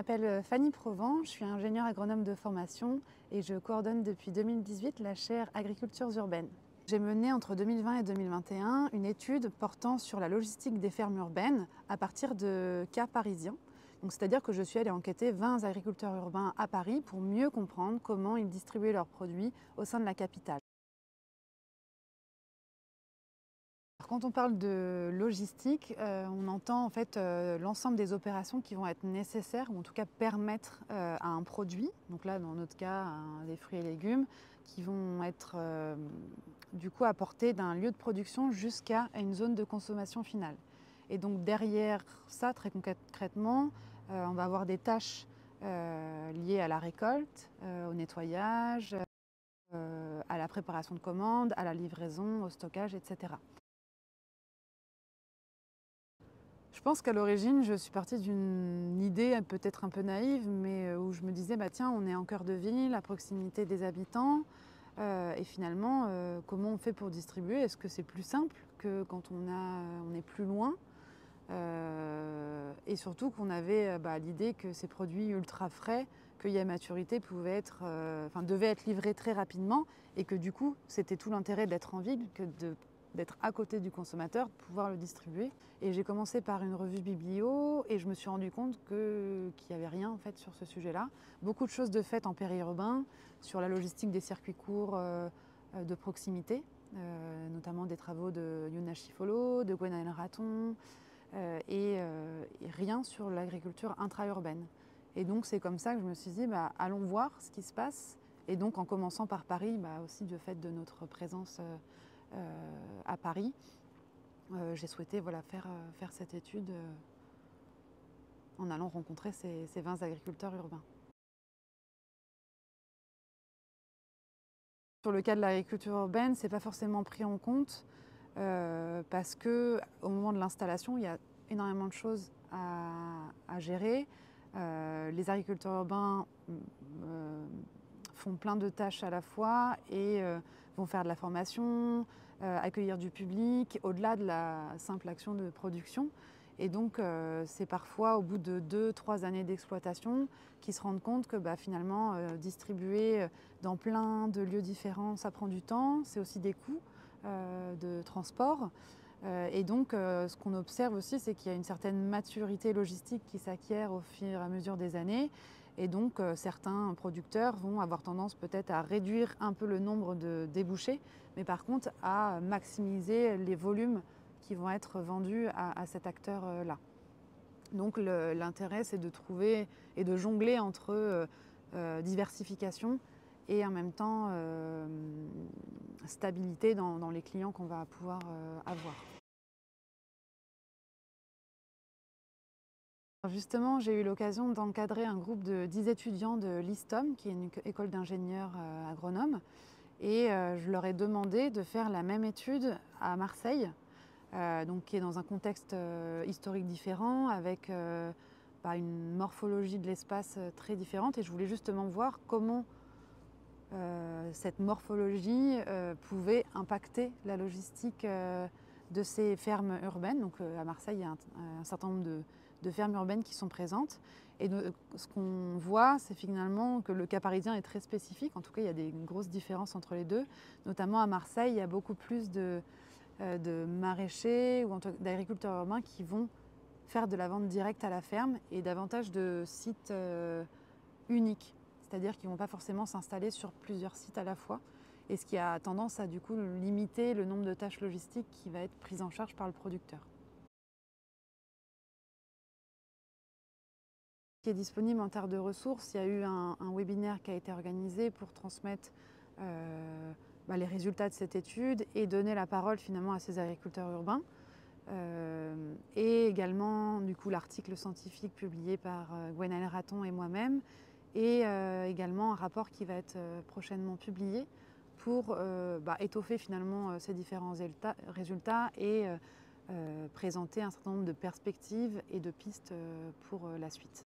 m'appelle Fanny Provence, je suis ingénieure agronome de formation et je coordonne depuis 2018 la chaire Agricultures urbaines. J'ai mené entre 2020 et 2021 une étude portant sur la logistique des fermes urbaines à partir de cas parisiens. C'est-à-dire que je suis allée enquêter 20 agriculteurs urbains à Paris pour mieux comprendre comment ils distribuaient leurs produits au sein de la capitale. Quand on parle de logistique, on entend en fait l'ensemble des opérations qui vont être nécessaires ou en tout cas permettre à un produit, donc là dans notre cas des fruits et légumes, qui vont être du coup apportés d'un lieu de production jusqu'à une zone de consommation finale. Et donc derrière ça, très concrètement, on va avoir des tâches liées à la récolte, au nettoyage, à la préparation de commandes, à la livraison, au stockage, etc. Je pense qu'à l'origine, je suis partie d'une idée peut-être un peu naïve, mais où je me disais, bah tiens, on est en cœur de ville, à proximité des habitants, et finalement, comment on fait pour distribuer? Est-ce que c'est plus simple que quand on est plus loin? Et surtout qu'on avait l'idée que ces produits ultra frais, cueillis à maturité, devaient être livrés très rapidement, et que du coup, c'était tout l'intérêt d'être en ville que d'être à côté du consommateur, de pouvoir le distribuer. Et j'ai commencé par une revue biblio et je me suis rendu compte qu'il n'y avait rien en fait sur ce sujet-là. Beaucoup de choses de fait en périurbain, sur la logistique des circuits courts de proximité, notamment des travaux de Yuna Schifolo, de Gwenaëlle Raton, et rien sur l'agriculture intra-urbaine. Et donc c'est comme ça que je me suis dit, allons voir ce qui se passe. Et donc en commençant par Paris, aussi du fait de notre présence à Paris, j'ai souhaité faire cette étude en allant rencontrer ces 20 agriculteurs urbains. Sur le cas de l'agriculture urbaine, ce n'est pas forcément pris en compte parce qu'au moment de l'installation, il y a énormément de choses à gérer. Les agriculteurs urbains font plein de tâches à la fois et vont faire de la formation, accueillir du public, au-delà de la simple action de production. Et donc, c'est parfois au bout de 2-3 années d'exploitation qu'ils se rendent compte que finalement, distribuer dans plein de lieux différents, ça prend du temps, c'est aussi des coûts de transport. Et donc, ce qu'on observe aussi, c'est qu'il y a une certaine maturité logistique qui s'acquiert au fur et à mesure des années. Et donc, certains producteurs vont avoir tendance peut-être à réduire un peu le nombre de débouchés, mais par contre à maximiser les volumes qui vont être vendus à cet acteur-là. Donc l'intérêt, c'est de trouver et de jongler entre diversification et en même temps stabilité dans les clients qu'on va pouvoir avoir. Justement, j'ai eu l'occasion d'encadrer un groupe de 10 étudiants de l'ISTOM, qui est une école d'ingénieurs agronomes, et je leur ai demandé de faire la même étude à Marseille, qui est dans un contexte historique différent, avec une morphologie de l'espace très différente, et je voulais justement voir comment cette morphologie pouvait impacter la logistique de ces fermes urbaines. Donc à Marseille, il y a un certain nombre de fermes urbaines qui sont présentes. Et ce qu'on voit, c'est finalement que le cas parisien est très spécifique. En tout cas, il y a des grosses différences entre les deux. Notamment à Marseille, il y a beaucoup plus de maraîchers ou d'agriculteurs urbains qui vont faire de la vente directe à la ferme et davantage de sites uniques. C'est-à-dire qu'ils ne vont pas forcément s'installer sur plusieurs sites à la fois, et ce qui a tendance à du coup limiter le nombre de tâches logistiques qui va être prise en charge par le producteur. Ce qui est disponible en termes de ressources, il y a eu un webinaire qui a été organisé pour transmettre les résultats de cette étude et donner la parole finalement à ces agriculteurs urbains. Et également du coup l'article scientifique publié par Gwenaëlle Raton et moi-même, et également un rapport qui va être prochainement publié pour étoffer finalement ces différents résultats et présenter un certain nombre de perspectives et de pistes pour la suite.